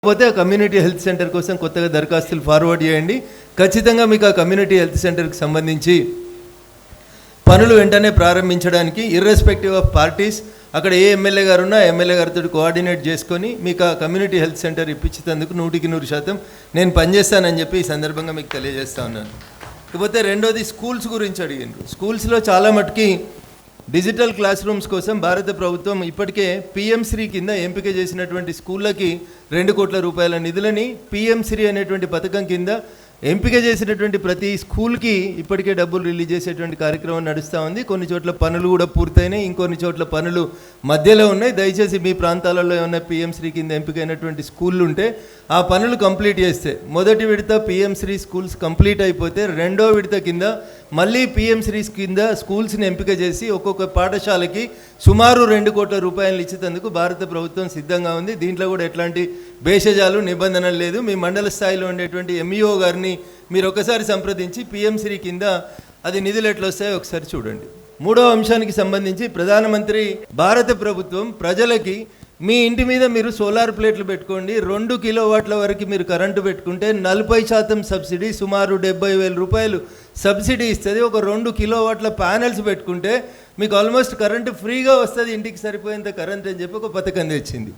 పోతే ఆ community health centre కోసం కొత్తగా దరఖాస్తులు ఫార్వర్డ్ చేయండి. ఖచ్చితంగా మీకు ఆ కమ్యూనిటీ హెల్త్ సెంటర్కి సంబంధించి పనులు వెంటనే ప్రారంభించడానికి ఇర్రెస్పెక్టివ్ ఆఫ్ పార్టీస్ అక్కడ ఏ ఎమ్మెల్యే గారు ఉన్నా ఎమ్మెల్యే గారితో కోఆర్డినేట్ చేసుకొని మీకు ఆ కమ్యూనిటీ హెల్త్ సెంటర్ ఇప్పించేందుకు 100% నేను పనిచేస్తానని చెప్పి ఈ సందర్భంగా మీకు తెలియజేస్తా ఉన్నాను. ఇకపోతే రెండోది స్కూల్స్ గురించి అడిగినారు. స్కూల్స్లో చాలా మటుకి డిజిటల్ క్లాస్ రూమ్స్ కోసం భారత ప్రభుత్వం ఇప్పటికే పిఎం శ్రీ కింద ఎంపిక చేసినటువంటి స్కూళ్ళకి 2 కోట్ల రూపాయల నిధులని పిఎం శ్రీ అనేటువంటి పథకం కింద ఎంపిక చేసినటువంటి ప్రతి స్కూల్కి ఇప్పటికే డబ్బులు రిలీజ్ చేసేటువంటి కార్యక్రమం నడుస్తూ ఉంది. కొన్ని చోట్ల పనులు కూడా పూర్తయినాయి, ఇంకొన్ని చోట్ల పనులు మధ్యలో ఉన్నాయి. దయచేసి మీ ప్రాంతాలలో ఏమైనా పిఎం శ్రీ కింద ఎంపికైనటువంటి స్కూళ్ళు ఉంటే ఆ పనులు కంప్లీట్ చేస్తే మొదటి విడత పిఎం శ్రీ స్కూల్స్ కంప్లీట్ అయిపోతే రెండో విడత కింద మళ్ళీ పిఎం శ్రీ కింద స్కూల్స్ని ఎంపిక చేసి ఒక్కొక్క పాఠశాలకి సుమారు 2 కోట్ల రూపాయలు ఇచ్చేందుకు భారత ప్రభుత్వం సిద్ధంగా ఉంది. దీంట్లో కూడా ఎట్లాంటి భేషజాలు నిబంధనలు లేదు. మీ మండల స్థాయిలో ఉండేటువంటి ఎంఈఓ గారిని మీరు ఒకసారి సంప్రదించి పిఎం శ్రీ కింద అది నిధులు ఎట్లా వస్తాయో ఒకసారి చూడండి. మూడవ అంశానికి సంబంధించి ప్రధానమంత్రి భారత ప్రభుత్వం ప్రజలకి మీ ఇంటి మీద మీరు సోలార్ ప్లేట్లు పెట్టుకోండి, 2 కిలోవాట్ల వరకు మీరు కరెంటు పెట్టుకుంటే 40% సబ్సిడీ, సుమారు 70,000 రూపాయలు సబ్సిడీ ఇస్తుంది. ఒక 2 కిలోవాట్ల ప్యానెల్స్ పెట్టుకుంటే మీకు ఆల్మోస్ట్ కరెంటు ఫ్రీగా వస్తుంది, ఇంటికి సరిపోయేంత కరెంట్ అని చెప్పి ఒక పథకం తెచ్చింది.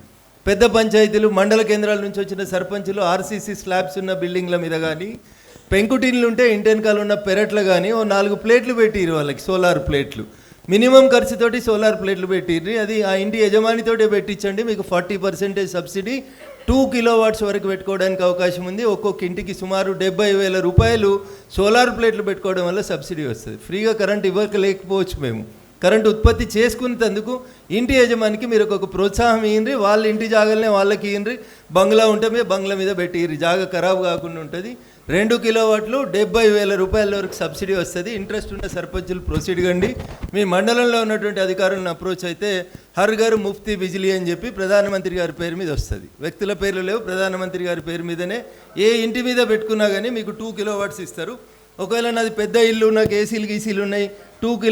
పెద్ద పంచాయతీలు, మండల కేంద్రాల నుంచి వచ్చిన సర్పంచులు ఆర్సీసీ స్లాబ్స్ ఉన్న బిల్డింగ్ల మీద కానీ, పెంకుటిన్లు ఉంటే ఇంటి వెనకాల ఉన్న పెరట్లు కానీ 4 ప్లేట్లు పెట్టిరు వాళ్ళకి, సోలార్ ప్లేట్లు. మినిమం ఖర్చుతోటి సోలార్ ప్లేట్లు పెట్టిర్రి. అది ఆ ఇంటి యజమానితోటే పెట్టించండి, మీకు 40% సబ్సిడీ, 2 కిలోవాట్స్ వరకు పెట్టుకోవడానికి అవకాశం ఉంది. ఒక్కొక్క ఇంటికి సుమారు 70,000 రూపాయలు సోలార్ ప్లేట్లు పెట్టుకోవడం వల్ల సబ్సిడీ వస్తుంది. ఫ్రీగా కరెంట్ ఇవ్వలేకపోవచ్చు, మేము కరెంటు ఉత్పత్తి చేసుకునేందుకు ఇంటి యజమానికి మీరు ఒక ప్రోత్సాహం ఇయ్యండి. వాళ్ళ ఇంటి జాగాలనే వాళ్ళకి ఇయ్యండి. బంగ్లా ఉంటే మీ బంగ్లా మీద పెట్టిర్రి, జాగా ఖరాబ్ కాకుండా ఉంటుంది. 2 కిలోవాట్లు 70,000 రూపాయల వరకు సబ్సిడీ వస్తుంది. ఇంట్రెస్ట్ ఉన్న సర్పంచులు ప్రొసీడ్ కండి. మీ మండలంలో ఉన్నటువంటి అధికారులను అప్రోచ్ అయితే హర్ ఘర్ ముఫ్తీ బిజిలీ అని చెప్పి ప్రధానమంత్రి గారి పేరు మీద వస్తుంది. వ్యక్తుల పేర్లు లేవు, ప్రధానమంత్రి గారి పేరు మీదనే ఏ ఇంటి మీద పెట్టుకున్నా కానీ మీకు 2 కిలోవాట్స్ ఇస్తారు. ఒకవేళ నాది పెద్ద ఇల్లు, నాకు ఏసీలు గీసీలు ఉన్నాయి, 2